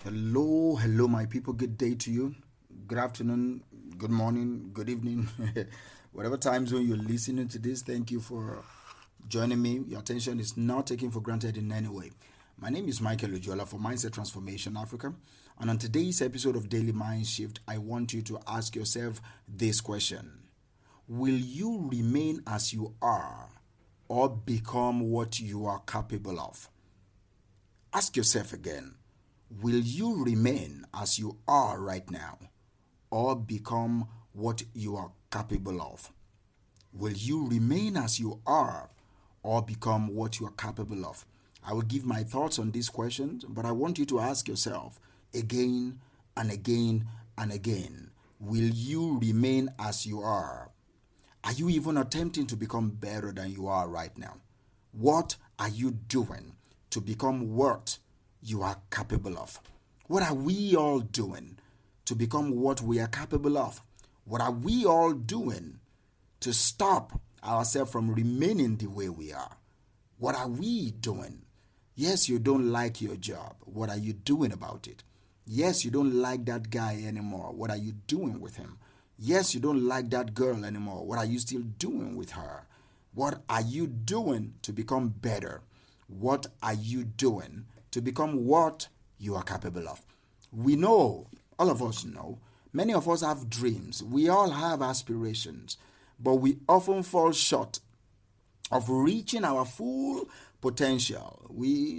Hello, my people. Good day to you. Good afternoon, good morning, good evening. Whatever time zone you're listening to this, thank you for joining me. Your attention is not taken for granted in any way. My name is Michael Ojola for Mindset Transformation Africa. And on today's episode of Daily Mind Shift, I want you to ask yourself this question: will you remain as you are or become what you are capable of? Ask yourself again: will you remain as you are right now or become what you are capable of? Will you remain as you are or become what you are capable of? I will give my thoughts on these questions, but I want you to ask yourself again and again and again: will you remain as you are? Are you even attempting to become better than you are right now? What are you doing to become what you are capable of? What are we all doing to become what we are capable of? What are we all doing to stop ourselves from remaining the way we are? What are we doing? Yes, you don't like your job. What are you doing about it? Yes, you don't like that guy anymore. What are you doing with him? Yes, you don't like that girl anymore. What are you still doing with her? What are you doing to become better? What are you doing to become what you are capable of? We know, all of us know, many of us have dreams. We all have aspirations, but we often fall short of reaching our full potential.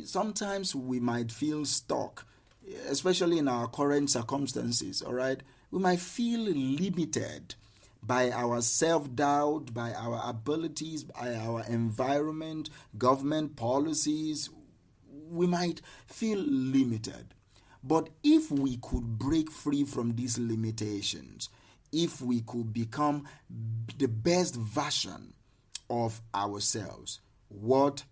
Sometimes we might feel stuck, especially in our current circumstances, all right? We might feel limited by our self-doubt, by our abilities, by our environment, government policies. We might feel limited. But if we could break free from these limitations, if we could become the best version of ourselves, what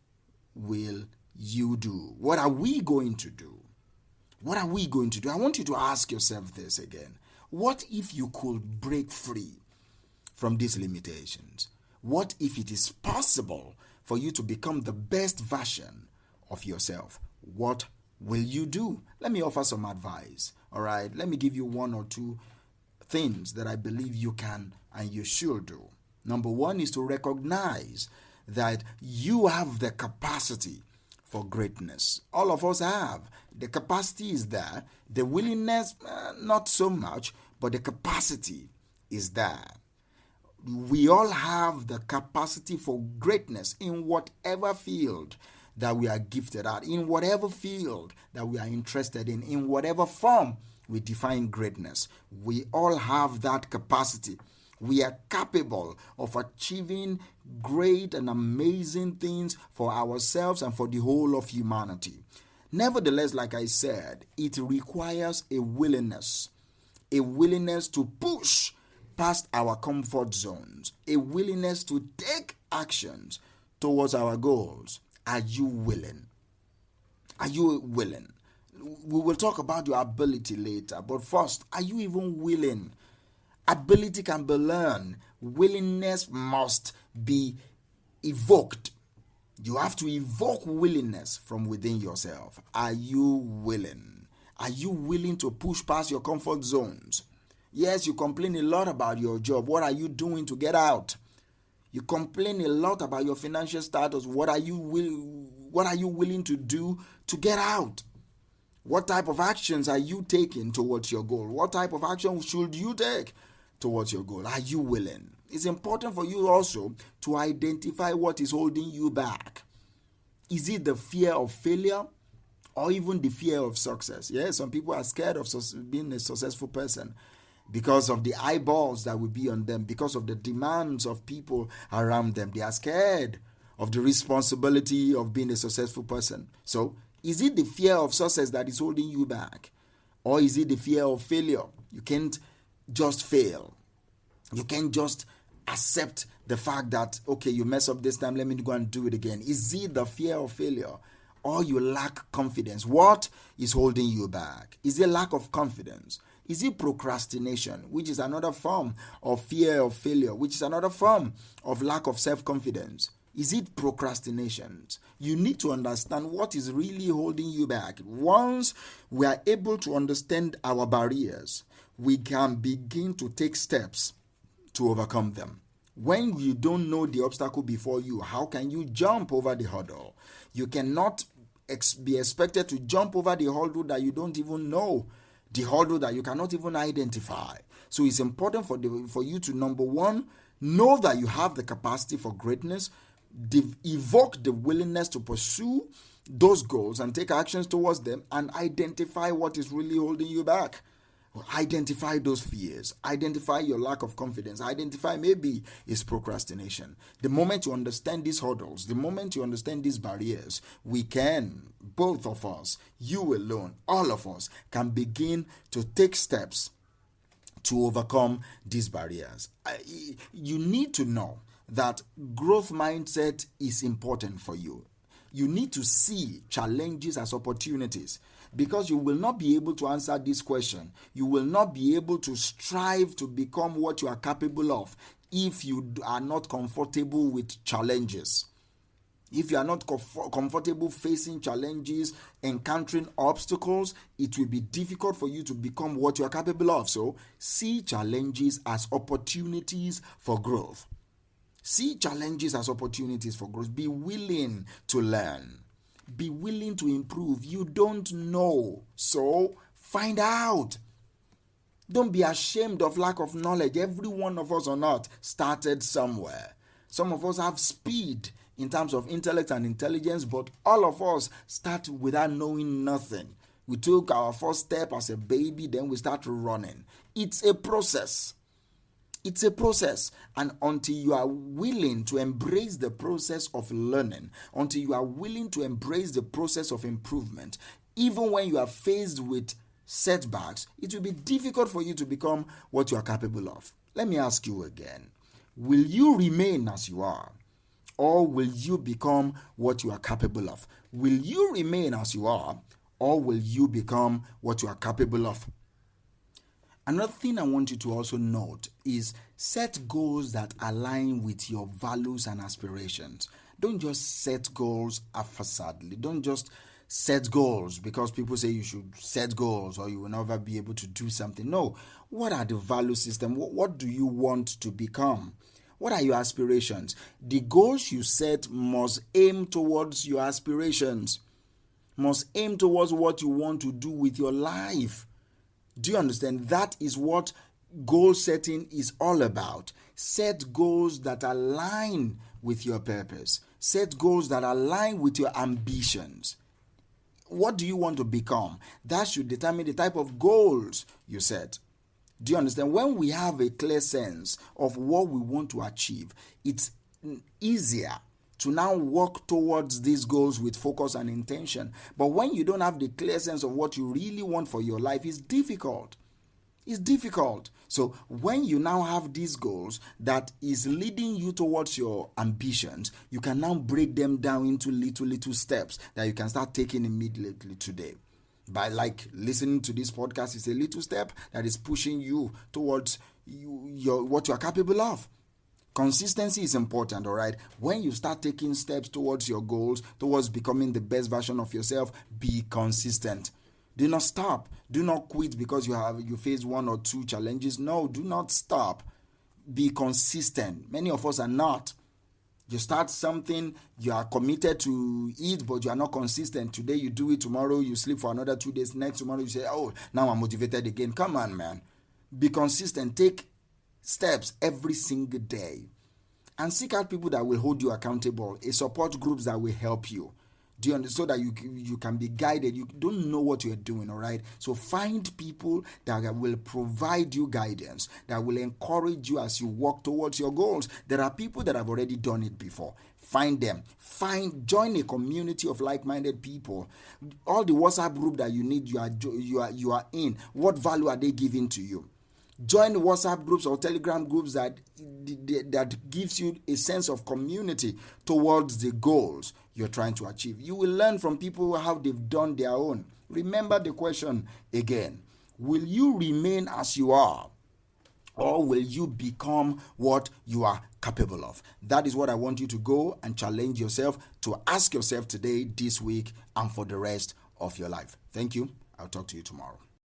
will you do? What are we going to do? What are we going to do? I want you to ask yourself this again. What if you could break free from these limitations? What if it is possible for you to become the best version of yourself? What will you do? Let me offer some advice. All right, let me give you one or two things that I believe you can and you should do. Number one is to recognize that you have the capacity for greatness. All of us have. The capacity is there. The willingness, not so much, but the capacity is there. We all have the capacity for greatness in whatever field that we are gifted at, in whatever field that we are interested in whatever form we define greatness. We all have that capacity. We are capable of achieving great and amazing things for ourselves and for the whole of humanity. Nevertheless, like I said, it requires a willingness to push past our comfort zones, a willingness to take actions towards our goals. Are you willing? Are you willing? We will talk about your ability later, but first, are you even willing? Ability can be learned. Willingness must be evoked. You have to evoke willingness from within yourself. Are you willing? Are you willing to push past your comfort zones? Yes, you complain a lot about your job. What are you doing to get out? You complain a lot about your financial status. What are you willing to do to get out? What type of actions are you taking towards your goal? What type of action should you take towards your goal? Are you willing? It's important for you also to identify what is holding you back. Is it the fear of failure or even the fear of success? Yeah, some people are scared of being a successful person because of the eyeballs that will be on them, because of the demands of people around them. They are scared of the responsibility of being a successful person. So, is it the fear of success that is holding you back? Or is it the fear of failure? You can't just fail. You can't just accept the fact that, okay, you mess up this time, let me go and do it again. Is it the fear of failure? Or you lack confidence? What is holding you back? Is it lack of confidence? Is it procrastination, which is another form of fear of failure, which is another form of lack of self-confidence? Is it procrastination? You need to understand what is really holding you back. Once we are able to understand our barriers, we can begin to take steps to overcome them. When you don't know the obstacle before you, how can you jump over the hurdle? You cannot be expected to jump over the hurdle that you don't even know, the hurdle that you cannot even identify. So it's important for you to, number one, know that you have the capacity for greatness, evoke the willingness to pursue those goals and take actions towards them, and identify what is really holding you back. Identify those fears. Identify your lack of confidence. Identify maybe it's procrastination. The moment you understand these hurdles, the moment you understand these barriers, we can, both of us, you alone, all of us, can begin to take steps to overcome these barriers. You need to know that growth mindset is important for you. You need to see challenges as opportunities, because you will not be able to answer this question. You will not be able to strive to become what you are capable of if you are not comfortable with challenges. If you are not comfortable facing challenges, encountering obstacles, it will be difficult for you to become what you are capable of. So, see challenges as opportunities for growth. See challenges as opportunities for growth. Be willing to learn. Be willing to improve. You don't know, so find out. Don't be ashamed of lack of knowledge. Every one of us on earth started somewhere. Some of us have speed in terms of intellect and intelligence, but all of us start without knowing nothing. We took our first step as a baby, then we start running. It's a process. It's a process, and until you are willing to embrace the process of learning, until you are willing to embrace the process of improvement, even when you are faced with setbacks, it will be difficult for you to become what you are capable of. Let me ask you again. Will you remain as you are, or will you become what you are capable of? Will you remain as you are, or will you become what you are capable of? Another thing I want you to also note is set goals that align with your values and aspirations. Don't just set goals haphazardly. Don't just set goals because people say you should set goals or you will never be able to do something. No. What are the value system? What do you want to become? What are your aspirations? The goals you set must aim towards your aspirations, must aim towards what you want to do with your life. Do you understand? That is what goal setting is all about. Set goals that align with your purpose. Set goals that align with your ambitions. What do you want to become? That should determine the type of goals you set. Do you understand? When we have a clear sense of what we want to achieve, it's easier to now work towards these goals with focus and intention. But when you don't have the clear sense of what you really want for your life, it's difficult. It's difficult. So when you now have these goals that is leading you towards your ambitions, you can now break them down into little steps that you can start taking immediately today. By like listening to this podcast is a little step that is pushing you towards what you are capable of. Consistency is important, all right? When you start taking steps towards your goals, towards becoming the best version of yourself, be consistent. Do not stop. Do not quit because you face one or two challenges. No, do not stop. Be consistent. Many of us are not. You start something, you are committed to it, but you are not consistent. Today you do it, tomorrow you sleep for another 2 days. Next tomorrow you say, oh, now I'm motivated again. Come on, man. Be consistent. Take steps every single day, and seek out people that will hold you accountable, a support groups that will help you. Do you understand? So that you can be guided. You don't know what you're doing, all right? So find people that will provide you guidance, that will encourage you as you walk towards your goals. There are people that have already done it before. Find them. Join a community of like-minded people. All the WhatsApp group that you need, you are in. What value are they giving to you? Join WhatsApp groups or Telegram groups that gives you a sense of community towards the goals you're trying to achieve. You will learn from people how they've done their own. Remember the question again. Will you remain as you are, or will you become what you are capable of? That is what I want you to go and challenge yourself to ask yourself today, this week, and for the rest of your life. Thank you. I'll talk to you tomorrow.